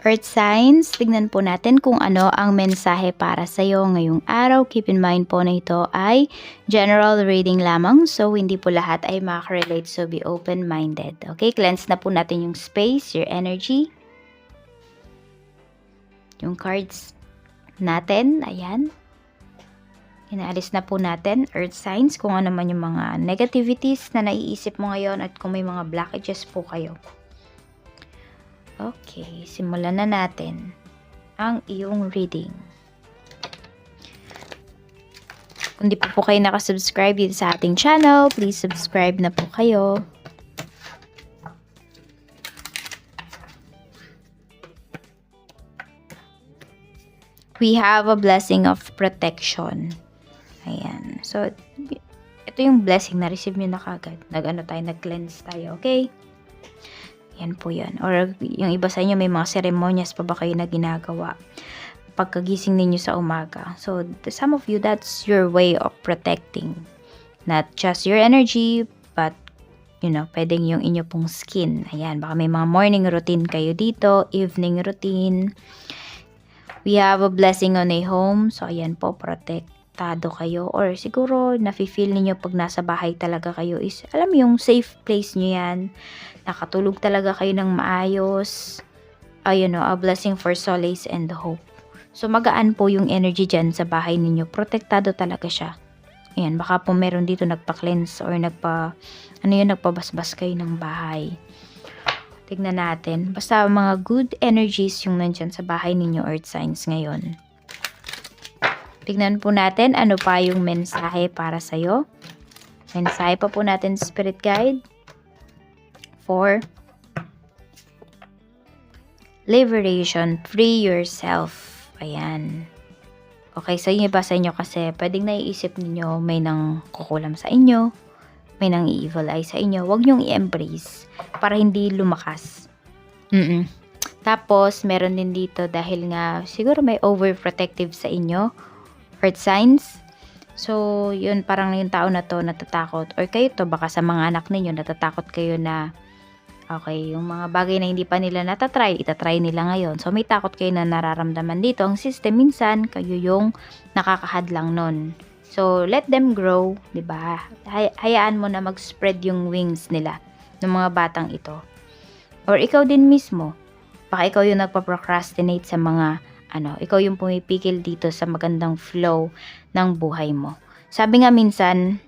Earth signs, tignan po natin kung ano ang mensahe para sa iyo ngayong araw. Keep in mind po na ito ay general reading lamang, so hindi po lahat ay makaka-relate, so be open-minded. Okay, cleanse na po natin yung space, your energy. Yung cards natin, ayan. Inaalis na po natin, earth signs, kung ano man yung mga negativities na naiisip mo ngayon at kung may mga blockages po kayo. Okay, simulan na natin ang iyong reading. Kung di po kayo nakasubscribe dito sa ating channel, please subscribe na po kayo. We have a blessing of protection. Ayan. So, ito yung blessing na receive nyo na kagad. Nag-cleanse tayo, okay? Yan po yan. Or yung iba sa inyo may mga seremonyas pa ba kayo na ginagawa pagkagising ninyo sa umaga. So, some of you, that's your way of protecting. Not just your energy, but, pwedeng yung inyo pong skin. Ayan, baka may mga morning routine kayo dito, evening routine. We have a blessing on a home. So, ayan po, protektado kayo. Or siguro, nafe-feel niyo pag nasa bahay talaga kayo is, alam mo yung safe place nyo yan. Nakatulog talaga kayo ng maayos. A blessing for solace and hope. So, magaan po yung energy dyan sa bahay ninyo. Protektado talaga siya. Ayan, baka po meron dito nagpa-cleanse or nagpabasbas kayo ng bahay. Tignan natin. Basta mga good energies yung nandyan sa bahay ninyo, earth signs ngayon. Tignan po natin ano pa yung mensahe para sa'yo. Mensahe pa po natin, spirit guide. For liberation, free yourself. Ayan. Okay, sa inyo ba sa inyo kasi pwedeng naiisip niyo may nang kukulam sa inyo, may nang evil eye sa inyo. Huwag niyong i-embrace para hindi lumakas. Tapos, meron din dito dahil nga siguro may overprotective sa inyo, earth signs. So, yun parang yung tao na to natatakot, or kayo to baka sa mga anak ninyo natatakot kayo na okay, yung mga bagay na hindi pa nila itatry nila ngayon. So, may takot kayo na nararamdaman dito. Ang system, minsan, kayo yung nakakahadlang nun. So, let them grow, di ba? Hayaan mo na mag-spread yung wings nila ng mga batang ito. Or ikaw din mismo. Baka ikaw yung nagpa-procrastinate sa mga, ikaw yung pumipigil dito sa magandang flow ng buhay mo. Sabi nga minsan,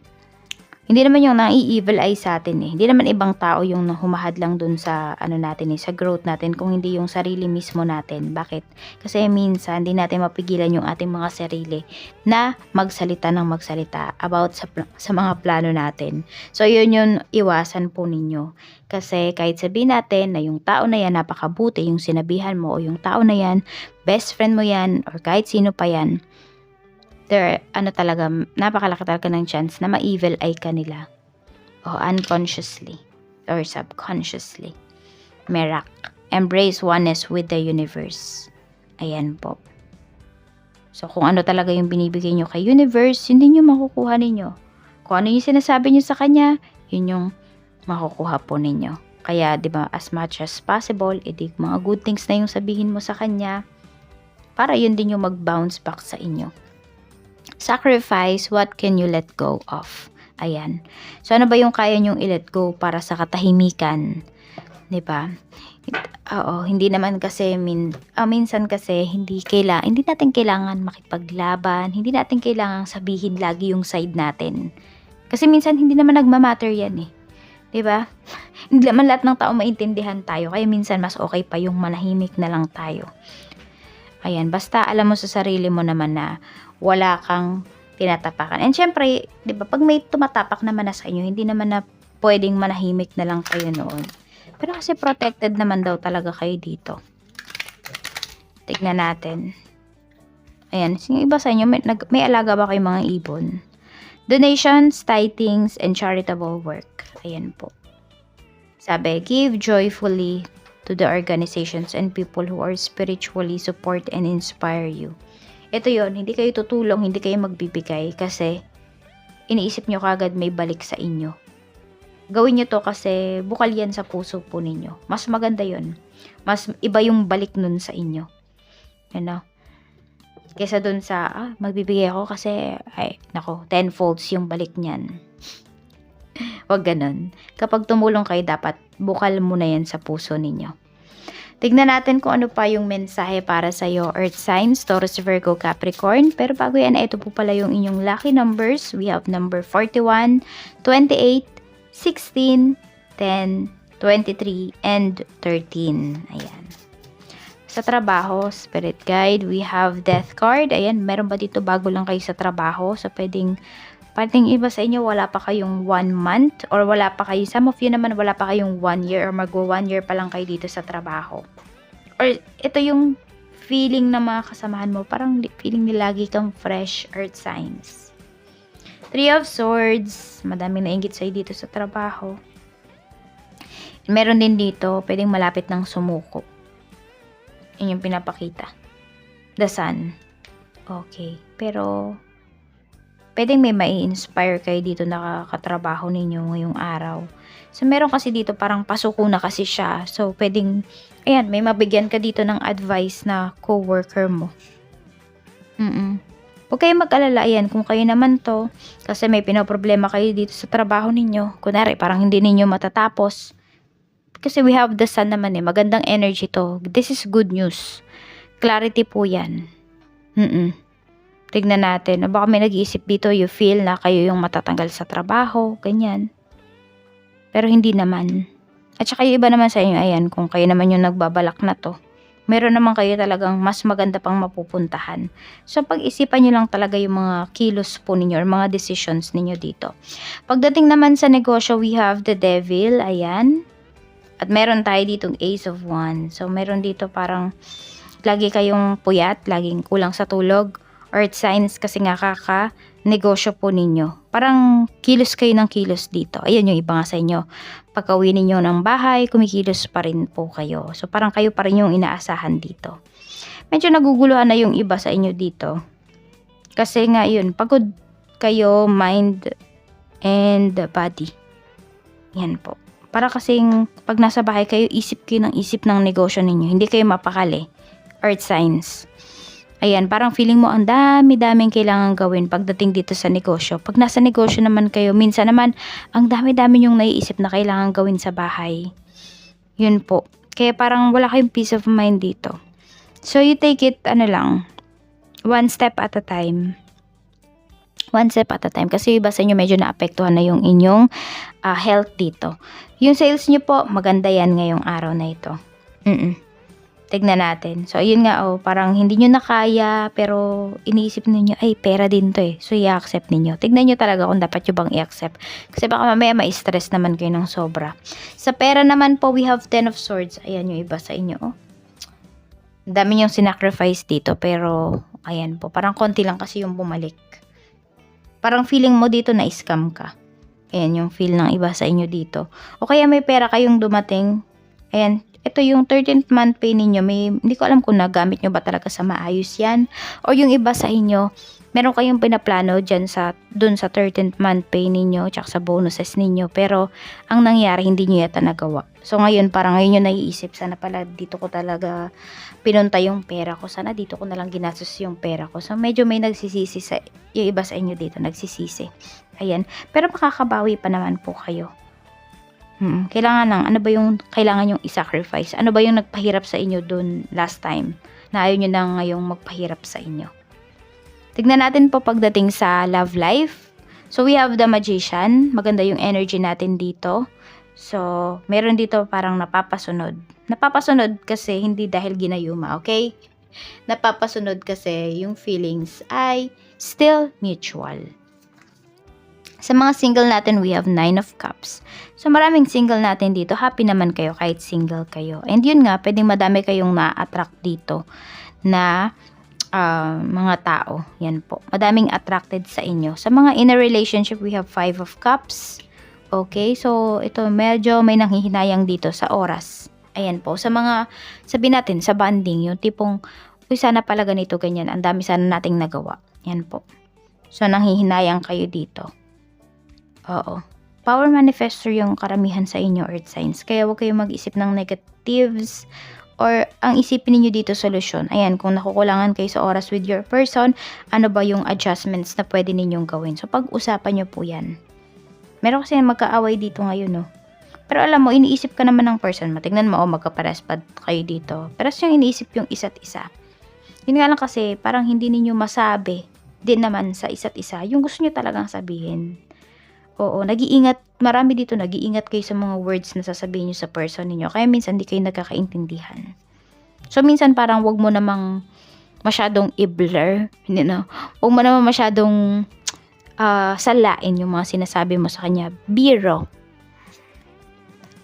hindi naman yung nai-evil eye sa atin eh. Hindi naman ibang tao yung humahadlang dun sa natin sa growth natin, kung hindi yung sarili mismo natin. Bakit? Kasi minsan hindi natin mapigilan yung ating mga sarili na magsalita ng magsalita about sa mga plano natin. So yun yung iwasan po ninyo. Kasi kahit sabihin natin na yung tao na yan napakabuti, yung sinabihan mo, o yung tao na yan, best friend mo yan, or kahit sino pa yan, talaga, napakalaki talaga ng chance na ma-evil eye ka nila. O unconsciously or subconsciously. Merak. Embrace oneness with the universe. Ayan po. So, kung ano talaga yung binibigay nyo kay universe, yun din yung makukuha ninyo. Kung ano yung sinasabi nyo sa kanya, yun yung makukuha po ninyo. Kaya, di ba, as much as possible, mga good things na yung sabihin mo sa kanya, para yun din yung mag-bounce back sa inyo. Sacrifice, what can you let go of? Ayan. So, ano ba yung kaya nyong i-let go para sa katahimikan? Diba? Oo, hindi naman kasi, minsan kasi, hindi natin kailangan makipaglaban, hindi natin kailangan sabihin lagi yung side natin. Kasi minsan, hindi naman nagmamatter yan eh. Diba? Hindi naman lahat ng tao maintindihan tayo, kaya minsan mas okay pa yung manahimik na lang tayo. Ayan, basta alam mo sa sarili mo naman na wala kang tinatapakan. And syempre, di ba, pag may tumatapak naman na sa inyo, hindi naman na pwedeng manahimik na lang kayo noon. Pero kasi protected naman daw talaga kayo dito. Tignan natin. Ayan, yung iba sa inyo, may alaga ba kayong mga ibon? Donations, tithings, and charitable work. Ayan po. Sabi, give joyfully to the organizations and people who are spiritually support and inspire you. Ito yon, hindi kayo tutulong, hindi kayo magbibigay kasi iniisip nyo kagad may balik sa inyo. Gawin nyo to kasi bukal yan sa puso po ninyo. Mas maganda yon. Mas iba yung balik nun sa inyo. You know? Kesa dun sa, magbibigay ako kasi, ay, nako, 10 folds yung balik niyan. Wag ganun. Kapag tumulong kayo, dapat bukal muna yan sa puso ninyo. Tignan natin kung ano pa yung mensahe para sa'yo, Earth signs, Taurus, Virgo, Capricorn. Pero bago yan, ito po pala yung inyong lucky numbers. We have number 41, 28, 16, 10, 23, and 13. Ayan. Sa trabaho, Spirit Guide, we have Death card. Ayan, meron ba dito bago lang kayo sa trabaho? So, pwedeng iba sa inyo, wala pa kayong 1 month or wala pa kayo, some of you naman wala pa kayong 1 year or magwa 1 year pa lang kayo dito sa trabaho. Or ito yung feeling na mga kasamahan mo, parang feeling nila lagi kang fresh, Earth signs. 3 of Swords, madaming nainggit sa'yo dito sa trabaho. Meron din dito, pwedeng malapit ng sumuko. Yun yung pinapakita. The Sun. Okay. Pero, pwedeng may mai-inspire kayo dito na katrabaho ninyo ngayong araw. So, meron kasi dito parang pasuko na kasi siya. So, pwedeng, ayan, may mabigyan ka dito ng advice na co-worker mo. Huwag kayo mag-alala, ayan, kung kayo naman to, kasi may pinoproblema kayo dito sa trabaho ninyo. Kunwari, parang hindi ninyo matatapos. Kasi we have the Sun naman magandang energy to. This is good news. Clarity po yan. Tignan natin. Baka may nag-iisip dito, you feel na kayo yung matatanggal sa trabaho, ganyan. Pero hindi naman. At saka yung iba naman sa inyo, ayan, kung kayo naman yung nagbabalak na to, meron naman kayo talagang mas maganda pang mapupuntahan. So, pag-isipan nyo lang talaga yung mga kilos po ninyo or mga decisions ninyo dito. Pagdating naman sa negosyo, we have the Devil, ayan. At meron tayo ditong Ace of Wands. So, meron dito parang lagi kayong puyat, laging kulang sa tulog. Earth signs kasi nga negosyo po ninyo. Parang kilos kayo ng kilos dito. Ayan yung iba nga sa inyo. Pagka-uwi ninyo ng bahay, kumikilos pa rin po kayo. So, parang kayo pa rin yung inaasahan dito. Medyo naguguluhan na yung iba sa inyo dito. Kasi nga yun, pagod kayo, mind and body. Yan po. Para kasing pag nasa bahay kayo, isip ng negosyo ninyo. Hindi kayo mapakali. Earth signs. Ayan, parang feeling mo ang dami-daming kailangan gawin pagdating dito sa negosyo. Pag nasa negosyo naman kayo, minsan naman, ang dami-dami yung naiisip na kailangan gawin sa bahay. Yun po. Kaya parang wala kayong peace of mind dito. So, you take it, one step at a time. One step at a time. Kasi iba sa inyo medyo naapektuhan na yung inyong health dito. Yung sales nyo po, maganda yan ngayong araw na ito. Tignan natin. So, ayun nga, parang hindi nyo na kaya, pero iniisip ninyo, ay, pera din to eh. So, i-accept ninyo. Tignan nyo talaga kung dapat nyo bang i-accept. Kasi baka mamaya ma-stress naman kayo ng sobra. Sa pera naman po, we have 10 of Swords. Ayan yung iba sa inyo, Ang dami nyong sinacrifice dito, pero, ayan po, parang konti lang kasi yung bumalik. Parang feeling mo dito na scam ka. Ayan yung feel ng iba sa inyo dito. O kaya may pera kayong dumating. Ayan, ito yung 13th month pay ninyo. Hindi ko alam kung nagamit nyo ba talaga sa maayos yan. O yung iba sa inyo, meron kayong pinaplano dyan dun sa 13th month pay ninyo, tsaka sa bonuses ninyo. Pero, ang nangyari, hindi nyo yata nagawa. So, ngayon, parang ngayon yung naiisip, sana pala dito ko talaga pinunta yung pera ko. Sana dito ko nalang ginastos yung pera ko. So, medyo may nagsisisi yung iba sa inyo dito, nagsisisi. Ayan. Pero makakabawi pa naman po kayo. Kailangan lang, ano ba yung kailangan yung i-sacrifice? Ano ba yung nagpahirap sa inyo dun last time? Na ayaw nyo na ngayong magpahirap sa inyo. Tignan natin po pagdating sa love life. So, we have the Magician. Maganda yung energy natin dito. So, meron dito parang napapasunod. Napapasunod kasi hindi dahil ginayuma, okay? Napapasunod kasi yung feelings ay still mutual. Sa mga single natin, we have 9 of Cups. So, maraming single natin dito. Happy naman kayo kahit single kayo. And yun nga, pwedeng madami kayong na-attract dito na mga tao. Yan po. Madaming attracted sa inyo. Sa mga in a relationship, we have 5 of Cups. Okay? So, ito medyo may nanghihinayang dito sa oras. Ayan po. Sa mga, sabihin natin, sa bonding, yung tipong, uy, sana pala ganito, ganyan. Ang dami sana nating nagawa. Yan po. So, nanghihinayang kayo dito. Oo. Power manifestor yung karamihan sa inyo, Earth signs. Kaya huwag kayong mag-isip ng negatives or ang isipin niyo dito solusyon. Ayan, kung nakukulangan kayo sa oras with your person, ano ba yung adjustments na pwede ninyong gawin. So, pag-usapan niyo po yan. Meron kasi magkaaway dito ngayon, no? Pero alam mo, iniisip ka naman ng person mo. Tignan mo, magkapares pa kayo dito. Pero yung iniisip yung isa't isa. Yun nga lang kasi, parang hindi ninyo masabi din naman sa isa't isa yung gusto nyo talagang sabihin. Oo, nag-iingat, marami dito nag-iingat kayo sa mga words na sasabihin nyo sa person ninyo. Kaya minsan di kayo nagkakaintindihan. So, minsan parang wag mo namang masyadong i-blur. Wag mo namang masyadong salain yung mga sinasabi mo sa kanya. Biro.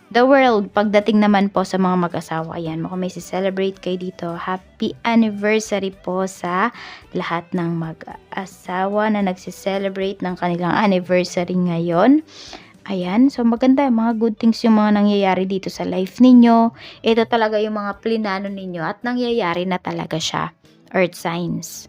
The world, pagdating naman po sa mga mag-asawa, ayan, mukhang may celebrate kayo dito. Happy anniversary po sa lahat ng mag-asawa na nagsi-celebrate ng kanilang anniversary ngayon. Ayan, so maganda, mga good things yung mga nangyayari dito sa life ninyo. Ito talaga yung mga plinano ninyo at nangyayari na talaga siya. Earth signs.